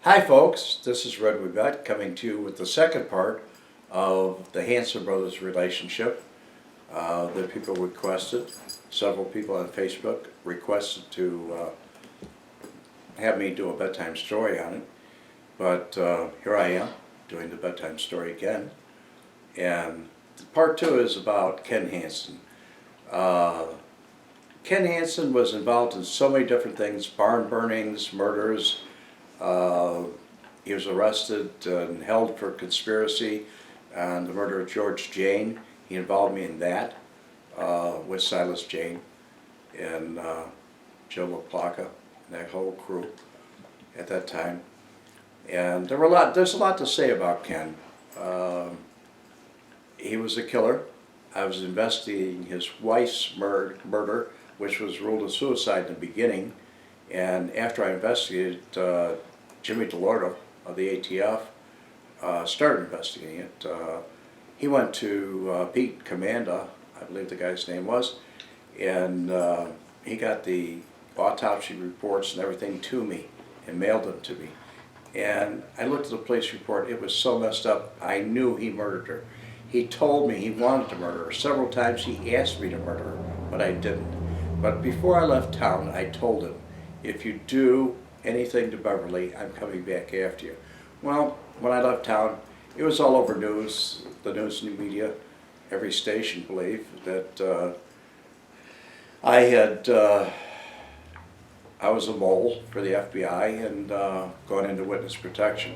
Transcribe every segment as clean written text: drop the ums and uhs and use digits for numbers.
Hi folks, this is Red Wemette coming to you with the second part of the Hansen brothers relationship that people requested. Several people on Facebook requested to have me do a bedtime story on it, but here I am doing the bedtime story again. And part two is about Ken Hansen. Ken Hansen was involved in so many different things: barn burnings, murders. He was arrested and held for conspiracy on the murder of George Jane. He involved me in that with Silas Jane and Joe LaPlaca and that whole crew at that time. And there's a lot to say about Ken. He was a killer. I was investigating his wife's murder, which was ruled a suicide in the beginning. And after I investigated, Jimmy DeLordo of the ATF started investigating it. He went to Pete Commanda, I believe the guy's name was, and he got the autopsy reports and everything to me and mailed them to me. And I looked at the police report. It was so messed up. I knew he murdered her. He told me he wanted to murder her. Several times he asked me to murder her, but I didn't. But before I left town, I told him, if you do anything to Beverly, I'm coming back after you. Well, when I left town, it was all over news, the news and media, every station believed that I was a mole for the FBI and going into witness protection.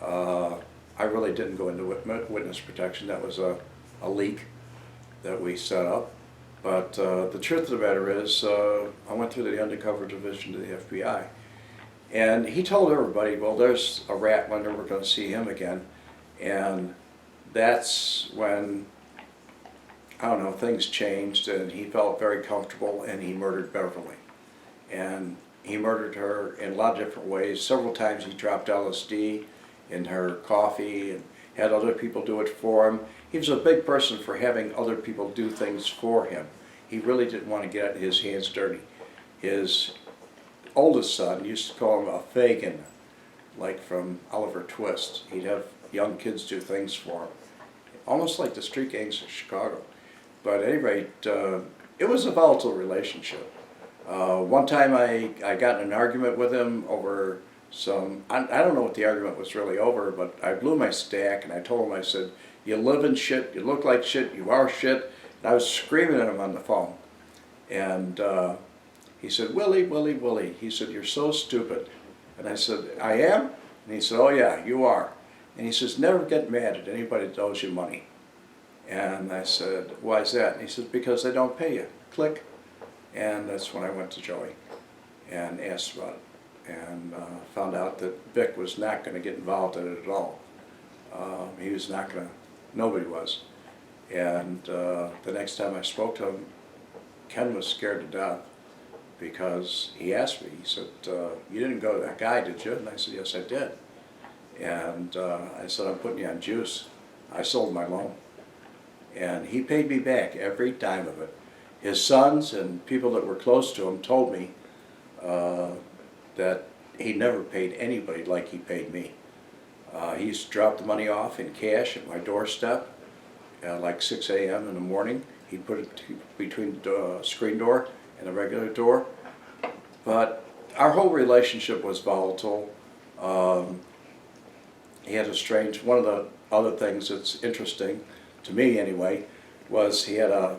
I really didn't go into witness protection. That was a leak that we set up. But the truth of the matter is, I went through the undercover division to the FBI. And he told everybody, well, there's a rat, we're never going to see him again. And that's when, I don't know, things changed and he felt very comfortable and he murdered Beverly. And he murdered her in a lot of different ways. Several times he dropped LSD in her coffee and had other people do it for him. He was a big person for having other people do things for him. He really didn't want to get his hands dirty. His oldest son used to call him a Fagin, like from Oliver Twist. He'd have young kids do things for him, almost like the street gangs of Chicago. But at any rate, it was a volatile relationship. One time I got in an argument with him over some, I don't know what the argument was really over, but I blew my stack and I told him, I said, you live in shit, you look like shit, you are shit. And I was screaming at him on the phone. And he said, Willie, Willie, Willie. He said, you're so stupid. And I said, I am? And he said, oh yeah, you are. And he says, never get mad at anybody that owes you money. And I said, why is that? And he said, because they don't pay you. Click. And that's when I went to Joey and asked about it. And found out that Vic was not going to get involved in it at all. He was not going to, nobody was. And the next time I spoke to him, Ken was scared to death because he asked me, he said, you didn't go to that guy, did you? And I said, yes, I did. And I said, I'm putting you on juice. I sold my loan. And he paid me back every dime of it. His sons and people that were close to him told me that he never paid anybody like he paid me. He used to drop the money off in cash at my doorstep like 6 a.m. in the morning. He'd put it between the screen door and the regular door. But our whole relationship was volatile. He had a strange, one of the other things that's interesting, to me anyway, was he had a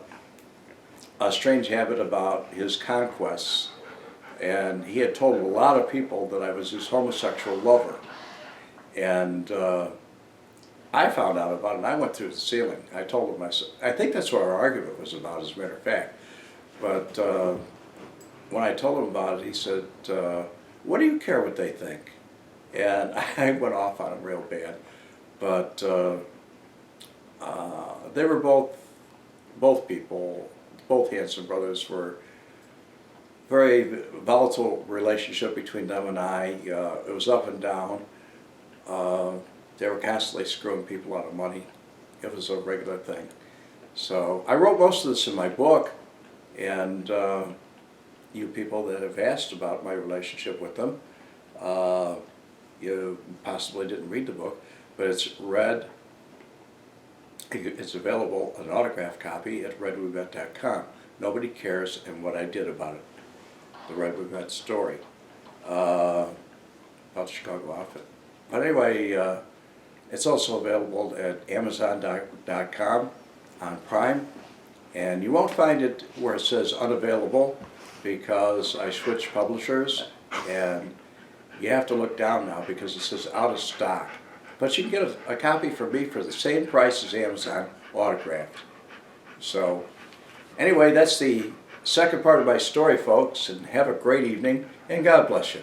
strange habit about his conquests. And he had told a lot of people that I was his homosexual lover. And I found out about it, and I went through the ceiling. I told him, I think that's what our argument was about, as a matter of fact. But when I told him about it, he said, what do you care what they think? And I went off on him real bad. But they were both people, both Hansen brothers were very volatile relationship between them and I. It was up and down. They were constantly screwing people out of money. It was a regular thing. So I wrote most of this in my book, and you people that have asked about my relationship with them, you possibly didn't read the book, but it's read. It's available, an autographed copy, at redwemette.com. Nobody cares, and what I did about it. The Red Wemette story about the Chicago outfit. But anyway, it's also available at Amazon.com on Prime, and you won't find it where it says unavailable because I switched publishers, and you have to look down now because it says out of stock. But you can get a copy from me for the same price as Amazon, autographed. So anyway, that's the second part of my story, folks, and have a great evening, and God bless you.